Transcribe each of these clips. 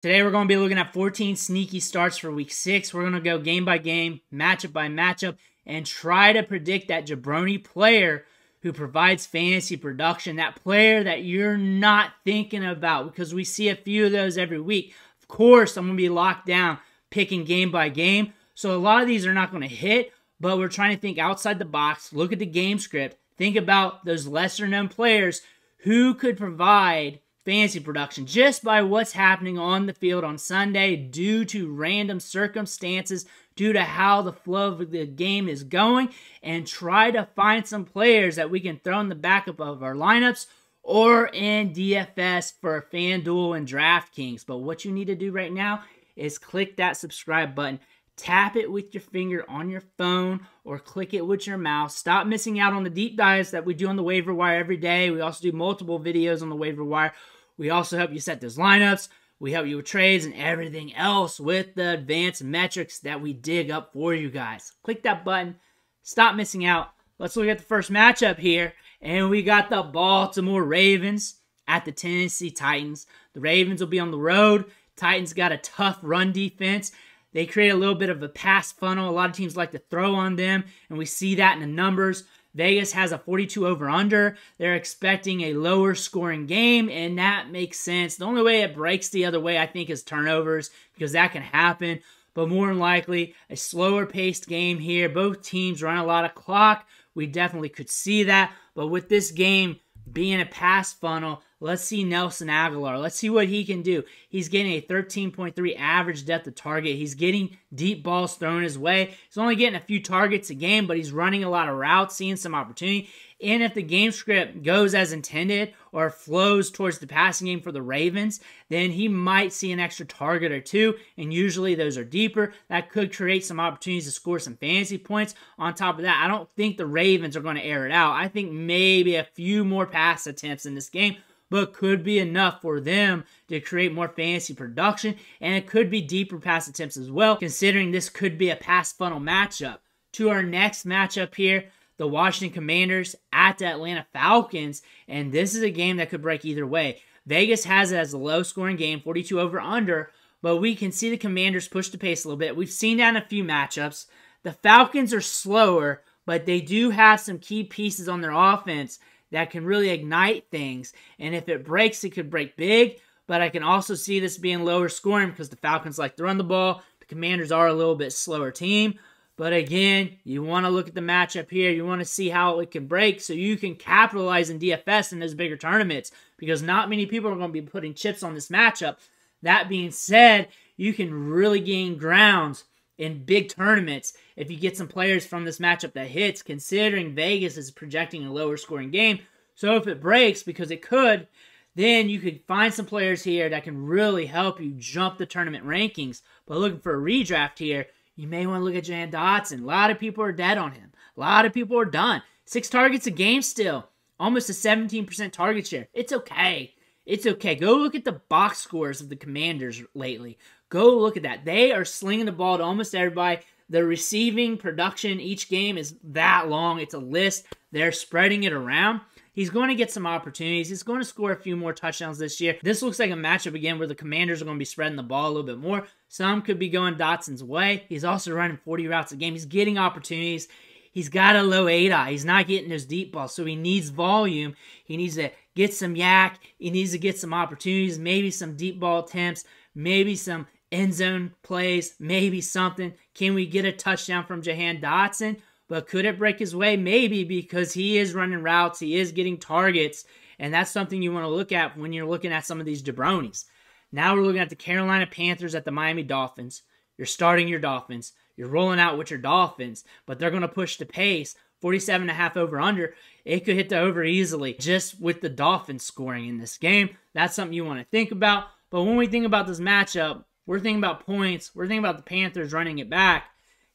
Today we're going to be looking at 14 sneaky starts for week 6. We're going to go game by game, matchup by matchup, and try to predict that jabroni player who provides fantasy production, that player that you're not thinking about, because we see a few of those every week. Of course, I'm going to be locked down picking game by game, so a lot of these are not going to hit, but we're trying to think outside the box, look at the game script, think about those lesser known players who could provide fantasy production just by what's happening on the field on Sunday due to random circumstances, due to how the flow of the game is going, and try to find some players that we can throw in the backup of our lineups or in DFS for FanDuel and DraftKings. But what you need to do right now is click that subscribe button. Tap it with your finger on your phone or click it with your mouse. Stop missing out on the deep dives that we do on the waiver wire every day. We also do multiple videos on the waiver wire. We also help you set those lineups. We help you with trades and everything else with the advanced metrics that we dig up for you guys. Click that button. Stop missing out. Let's look at the first matchup here. And we got the Baltimore Ravens at the Tennessee Titans. The Ravens will be on the road. Titans got a tough run defense. They create a little bit of a pass funnel. A lot of teams like to throw on them, and we see that in the numbers. Vegas has a 42 over-under. They're expecting a lower scoring game, and that makes sense. The only way it breaks the other way, I think, is turnovers, because that can happen. But more than likely, a slower-paced game here. Both teams run a lot of clock. We definitely could see that. But with this game being a pass funnel, let's see Nelson Aguilar. Let's see what he can do. He's getting a 13.3 average depth of target. He's getting deep balls thrown his way. He's only getting a few targets a game, but he's running a lot of routes, seeing some opportunity. And if the game script goes as intended or flows towards the passing game for the Ravens, then he might see an extra target or two, and usually those are deeper. That could create some opportunities to score some fantasy points. On top of that, I don't think the Ravens are going to air it out. I think maybe a few more pass attempts in this game, but could be enough for them to create more fantasy production, and it could be deeper pass attempts as well, considering this could be a pass funnel matchup. To our next matchup here, the Washington Commanders at the Atlanta Falcons, and this is a game that could break either way. Vegas has it as a low-scoring game, 42 over-under, but we can see the Commanders push the pace a little bit. We've seen that in a few matchups. The Falcons are slower, but they do have some key pieces on their offense that can really ignite things, and if it breaks, it could break big, but I can also see this being lower scoring because the Falcons like to run the ball. The Commanders are a little bit slower team, but again, you want to look at the matchup here. You want to see how it can break so you can capitalize in DFS in those bigger tournaments, because not many people are going to be putting chips on this matchup. That being said, you can really gain grounds in big tournaments if you get some players from this matchup that hits, considering Vegas is projecting a lower scoring game. So if it breaks, because it could, then you could find some players here that can really help you jump the tournament rankings. But looking for a redraft here, you may want to look at Jahan Dotson. A lot of people are dead on him. A lot of people are done. 6 targets a game still. Almost a 17% target share. It's okay. It's okay. Go look at the box scores of the Commanders lately. Go look at that. They are slinging the ball to almost everybody. The receiving production each game is that long. It's a list. They're spreading it around. He's going to get some opportunities. He's going to score a few more touchdowns this year. This looks like a matchup again where the Commanders are going to be spreading the ball a little bit more. Some could be going Dotson's way. He's also running 40 routes a game. He's getting opportunities. He's got a low ADOT. He's not getting those deep balls, so he needs volume. He needs to get some yak. He needs to get some opportunities, maybe some deep ball attempts, maybe some end zone plays, maybe something. Can we get a touchdown from Jahan Dotson? But could it break his way? Maybe, because he is running routes. He is getting targets. And that's something you want to look at when you're looking at some of these jabronis. Now we're looking at the Carolina Panthers at the Miami Dolphins. You're starting your Dolphins. You're rolling out with your Dolphins. But they're going to push the pace. 47.5 over-under. It could hit the over easily just with the Dolphins scoring in this game. That's something you want to think about. But when we think about this matchup, we're thinking about points. We're thinking about the Panthers running it back.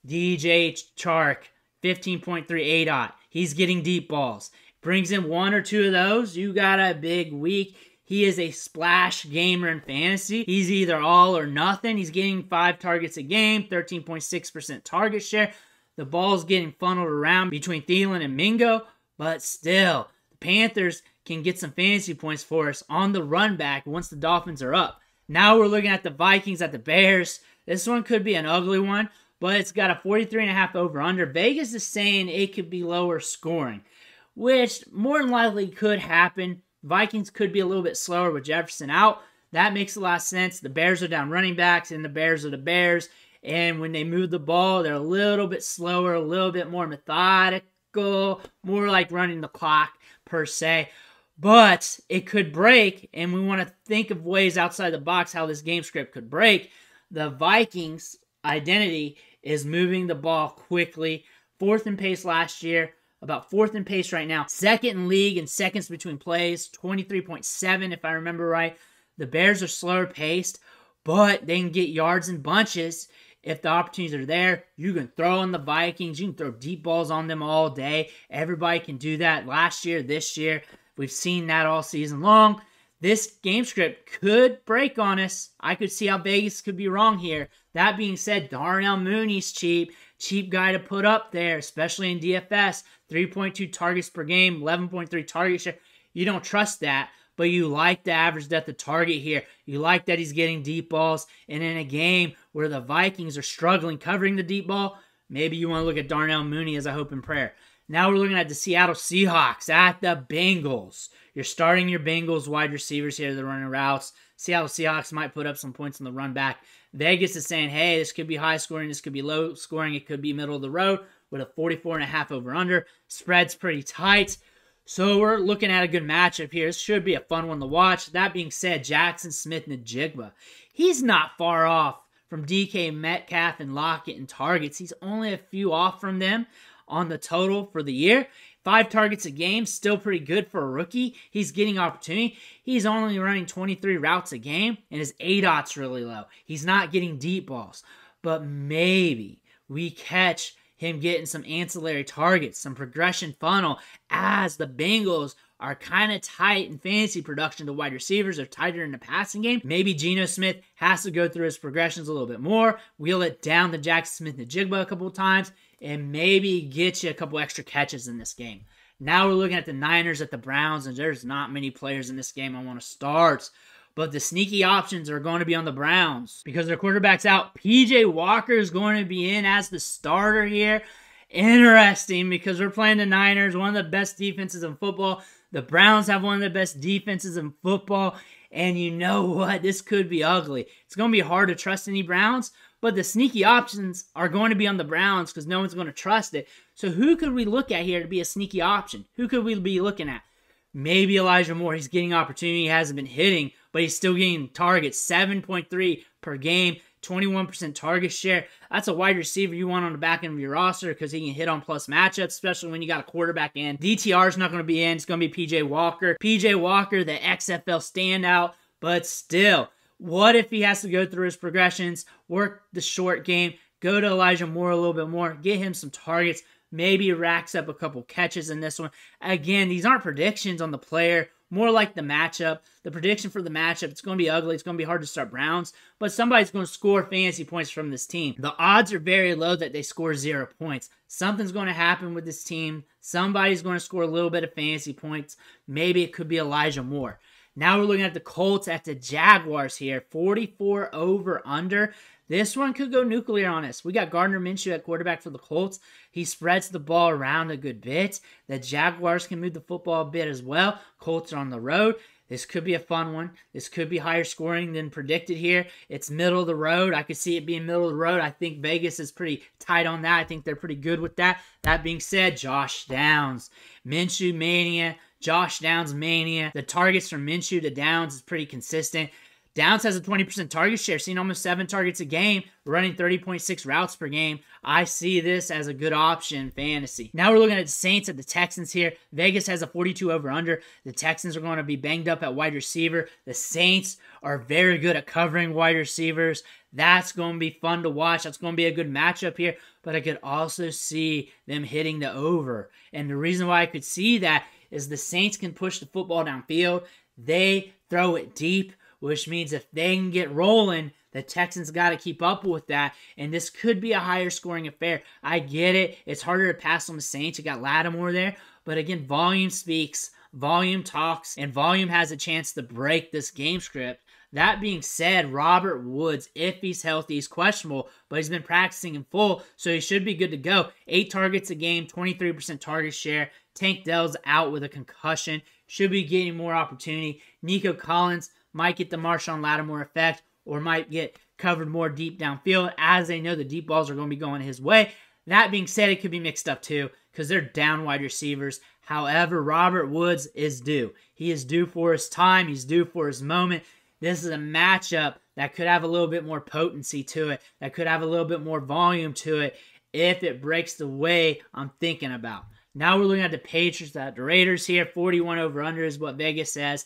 DJ Chark, 15.3 ADOT. He's getting deep balls. Brings in 1 or 2 of those. You got a big week. He is a splash gamer in fantasy. He's either all or nothing. He's getting 5 targets a game, 13.6% target share. The ball's getting funneled around between Thielen and Mingo, but still, the Panthers can get some fantasy points for us on the run back once the Dolphins are up. Now we're looking at the Vikings at the Bears. This one could be an ugly one, but it's got a 43.5 over-under. Vegas is saying it could be lower scoring, which more than likely could happen. Vikings could be a little bit slower with Jefferson out. That makes a lot of sense. The Bears are down running backs, and the Bears are the Bears. And when they move the ball, they're a little bit slower, a little bit more methodical, more like running the clock per se. But it could break, and we want to think of ways outside the box how this game script could break. The Vikings' identity is moving the ball quickly. 4th in pace last year, about 4th in pace right now. 2nd in league in seconds between plays, 23.7 if I remember right. The Bears are slower paced, but they can get yards in bunches. If the opportunities are there, you can throw on the Vikings. You can throw deep balls on them all day. Everybody can do that last year, this year. We've seen that all season long. This game script could break on us. I could see how Vegas could be wrong here. That being said, Darnell Mooney's cheap. Cheap guy to put up there, especially in DFS. 3.2 targets per game, 11.3 target share. You don't trust that, but you like the average depth of target here. You like that he's getting deep balls. And in a game where the Vikings are struggling covering the deep ball, maybe you want to look at Darnell Mooney as a hope and prayer. Now we're looking at the Seattle Seahawks at the Bengals. You're starting your Bengals wide receivers here. They're running routes. Seattle Seahawks might put up some points on the run back. Vegas is saying, hey, this could be high scoring. This could be low scoring. It could be middle of the road with a 44.5 over under. Spread's pretty tight. So we're looking at a good matchup here. This should be a fun one to watch. That being said, Jackson Smith-Njigba, he's not far off from DK Metcalf and Lockett in targets. He's only a few off from them on the total for the year. 5 targets a game, still pretty good for a rookie. He's getting opportunity. He's only running 23 routes a game, and his ADOT's really low. He's not getting deep balls. But maybe we catch him getting some ancillary targets, some progression funnel, as the Bengals are kind of tight in fantasy production. The wide receivers are tighter in the passing game. Maybe Geno Smith has to go through his progressions a little bit more, wheel it down to Jackson Smith-Njigba a couple of times, and maybe get you a couple extra catches in this game. Now we're looking at the Niners at the Browns, and there's not many players in this game I want to start. But the sneaky options are going to be on the Browns because their quarterback's out. PJ Walker is going to be in as the starter here. Interesting because we're playing the Niners, one of the best defenses in football. The Browns have one of the best defenses in football. And you know what? This could be ugly. It's going to be hard to trust any Browns. But the sneaky options are going to be on the Browns because no one's going to trust it. So who could we look at here to be a sneaky option? Who could we be looking at? Maybe Elijah Moore. He's getting opportunity. He hasn't been hitting, but he's still getting targets. 7.3 per game, 21% target share. That's a wide receiver you want on the back end of your roster because he can hit on plus matchups, especially when you got a quarterback in. DTR is not going to be in. It's going to be PJ Walker. PJ Walker, the XFL standout, but still, what if he has to go through his progressions, work the short game, go to Elijah Moore a little bit more, get him some targets, maybe racks up a couple catches in this one. Again, these aren't predictions on the player, more like the matchup. The prediction for the matchup, it's going to be ugly. It's going to be hard to start Browns, but somebody's going to score fantasy points from this team. The odds are very low that they score 0 points. Something's going to happen with this team. Somebody's going to score a little bit of fantasy points. Maybe it could be Elijah Moore. Now we're looking at the Colts at the Jaguars here. 44 over under. This one could go nuclear on us. We got Gardner Minshew at quarterback for the Colts. He spreads the ball around a good bit. The Jaguars can move the football a bit as well. Colts are on the road. This could be a fun one. This could be higher scoring than predicted here. It's middle of the road. I could see it being middle of the road. I think Vegas is pretty tight on that. I think they're pretty good with that. That being said, Josh Downs. Minshew mania. Josh Downs mania. The targets from Minshew to Downs is pretty consistent. Downs has a 20% target share, seeing almost 7 targets a game, running 30.6 routes per game. I see this as a good option in fantasy. Now we're looking at the Saints at the Texans here. Vegas has a 42 over-under. The Texans are going to be banged up at wide receiver. The Saints are very good at covering wide receivers. That's going to be fun to watch. That's going to be a good matchup here. But I could also see them hitting the over. And the reason why I could see that is the Saints can push the football downfield. They throw it deep, which means if they can get rolling, the Texans got to keep up with that, and this could be a higher scoring affair. I get it. It's harder to pass on the Saints. You got Lattimore there, but again, volume speaks, volume talks, and volume has a chance to break this game script. That being said, Robert Woods, if he's healthy, he's questionable, but he's been practicing in full, so he should be good to go. 8 targets a game, 23% target share. Tank Dell's out with a concussion. Should be getting more opportunity. Nico Collins might get the Marshawn Lattimore effect or might get covered more deep downfield, as they know the deep balls are going to be going his way. That being said, it could be mixed up too because they're down wide receivers. However, Robert Woods is due. He is due for his time. He's due for his moment. This is a matchup that could have a little bit more potency to it, that could have a little bit more volume to it if it breaks the way I'm thinking about. Now we're looking at the Patriots, at the Raiders here. 41 over under is what Vegas says.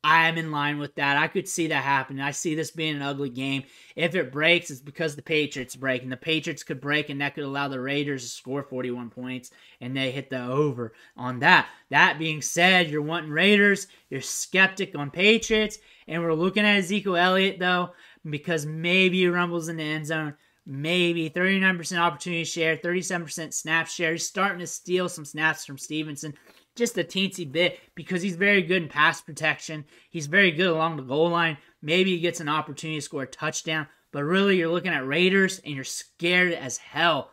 I am in line with that. I could see that happening. I see this being an ugly game. If it breaks, it's because the Patriots break. And the Patriots could break, and that could allow the Raiders to score 41 points, and they hit the over on that. That being said, you're wanting Raiders. You're skeptic on Patriots. And we're looking at Ezekiel Elliott, though, because maybe he rumbles in the end zone. Maybe 39% opportunity share, 37% snap share. He's starting to steal some snaps from Stevenson. Just a teensy bit because he's very good in pass protection. He's very good along the goal line. Maybe he gets an opportunity to score a touchdown. But really, you're looking at Raiders, and you're scared as hell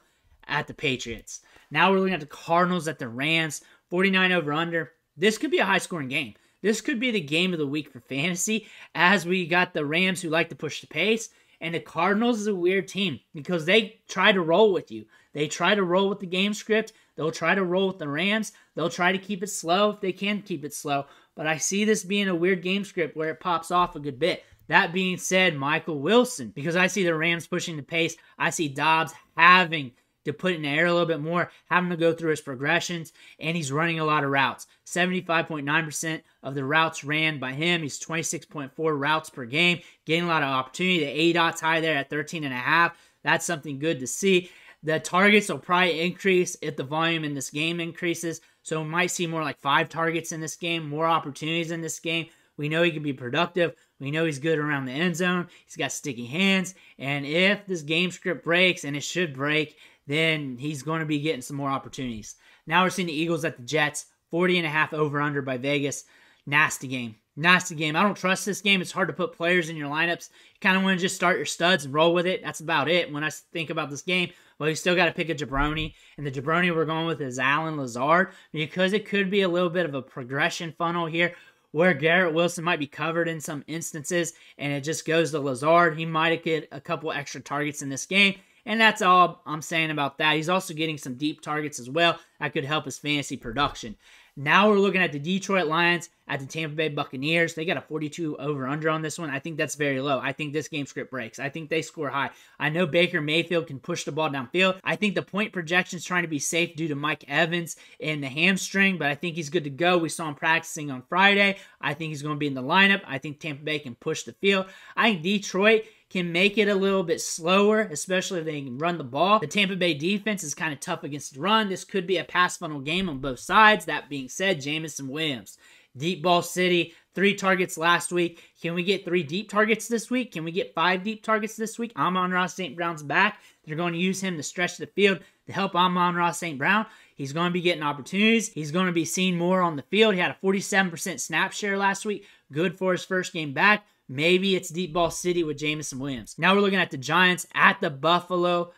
at the Patriots. Now we're looking at the Cardinals at the Rams. 49 over under. This could be a high-scoring game. This could be the game of the week for fantasy, as we got the Rams who like to push the pace. And the Cardinals is a weird team because they try to roll with you. They try to roll with the game script. They'll try to roll with the Rams. They'll try to keep it slow if they can keep it slow. But I see this being a weird game script where it pops off a good bit. That being said, Michael Wilson, because I see the Rams pushing the pace. I see Dobbs having to put it in the air a little bit more, having to go through his progressions, and he's running a lot of routes. 75.9% of the routes ran by him. He's 26.4 routes per game, getting a lot of opportunity. The ADOT's high there at 13.5. That's something good to see. The targets will probably increase if the volume in this game increases, so we might see more like 5 targets in this game, more opportunities in this game. We know he can be productive. We know he's good around the end zone. He's got sticky hands, and if this game script breaks, and it should break, then he's going to be getting some more opportunities. Now we're seeing the Eagles at the Jets. 40.5 over-under by Vegas. Nasty game. Nasty game. I don't trust this game. It's hard to put players in your lineups. You kind of want to just start your studs and roll with it. That's about it when I think about this game. Well, you still got to pick a jabroni. And the jabroni we're going with is Allen Lazard, because it could be a little bit of a progression funnel here where Garrett Wilson might be covered in some instances, and it just goes to Lazard. He might get a couple extra targets in this game. And that's all I'm saying about that. He's also getting some deep targets as well. That could help his fantasy production. Now we're looking at the Detroit Lions at the Tampa Bay Buccaneers. They got a 42 over-under on this one. I think that's very low. I think this game script breaks. I think they score high. I know Baker Mayfield can push the ball downfield. I think the point projection is trying to be safe due to Mike Evans and the hamstring, but I think he's good to go. We saw him practicing on Friday. I think he's going to be in the lineup. I think Tampa Bay can push the field. I think Detroit can make it a little bit slower, especially if they can run the ball. The Tampa Bay defense is kind of tough against the run. This could be a pass funnel game on both sides. That being said, Jameson Williams, deep ball city, 3 targets last week. Can we get 3 deep targets this week? Can we get 5 deep targets this week? Amon-Ra St. Brown's back. They're going to use him to stretch the field to help Amon-Ra St. Brown. He's going to be getting opportunities. He's going to be seen more on the field. He had a 47% snap share last week. Good for his first game back. Maybe it's deep ball city with Jameson Williams. Now we're looking at the Giants at the Buffalo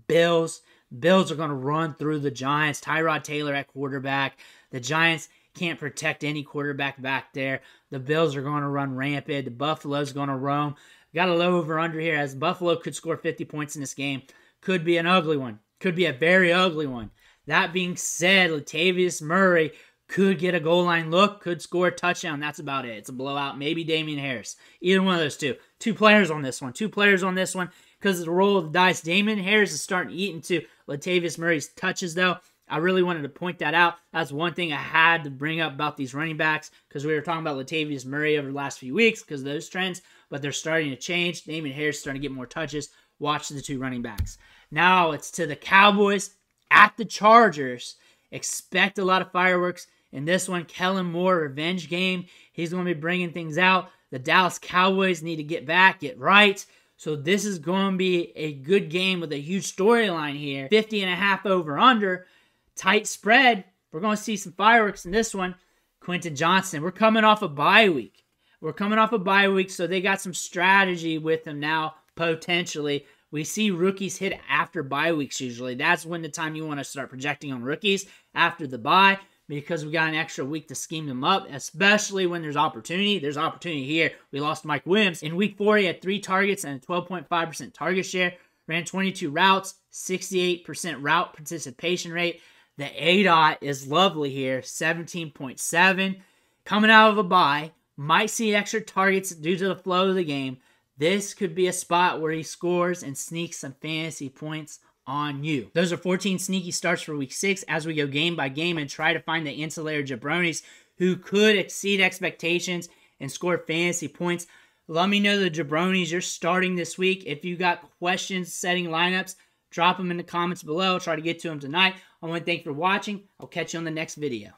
Bills. Bills are going to run through the Giants. Tyrod Taylor at quarterback. The Giants can't protect any quarterback back there. The Bills are going to run rampant. The Buffalo's going to roam. Got a low over-under here as Buffalo could score 50 points in this game. Could be an ugly one. Could be a very ugly one. That being said, Latavius Murray could get a goal line look, could score a touchdown. That's about it. It's a blowout. Maybe Damian Harris. Either one of those two. 2 players on this one. 2 players on this one because of the roll of the dice. Damian Harris is starting to eat into Latavius Murray's touches, though. I really wanted to point that out. That's one thing I had to bring up about these running backs because we were talking about Latavius Murray over the last few weeks because of those trends, but they're starting to change. Damian Harris is starting to get more touches. Watch the 2 running backs. Now it's to the Cowboys at the Chargers. Expect a lot of fireworks. In this one, Kellen Moore, revenge game. He's going to be bringing things out. The Dallas Cowboys need to get back, get right. So this is going to be a good game with a huge storyline here. 50.5 over-under. Tight spread. We're going to see some fireworks in this one. Quentin Johnson. We're coming off a bye week. We're coming off a bye week, so they got some strategy with them now, potentially. We see rookies hit after bye weeks usually. That's when the time you want to start projecting on rookies, after the bye, because we got an extra week to scheme them up, especially when there's opportunity. There's opportunity here. We lost Mike Williams. In week 4, he had 3 targets and a 12.5% target share. Ran 22 routes, 68% route participation rate. The ADOT is lovely here, 17.7. Coming out of a bye, might see extra targets due to the flow of the game. This could be a spot where he scores and sneaks some fantasy points on you. Those are 14 sneaky starts for week 6 as we go game by game and try to find the ancillary jabronis who could exceed expectations and score fantasy points. Let me know the jabronis you're starting this week. If you got questions setting lineups, drop them in the comments below. I'll try to get to them tonight. I want to thank you for watching. I'll catch you on the next video.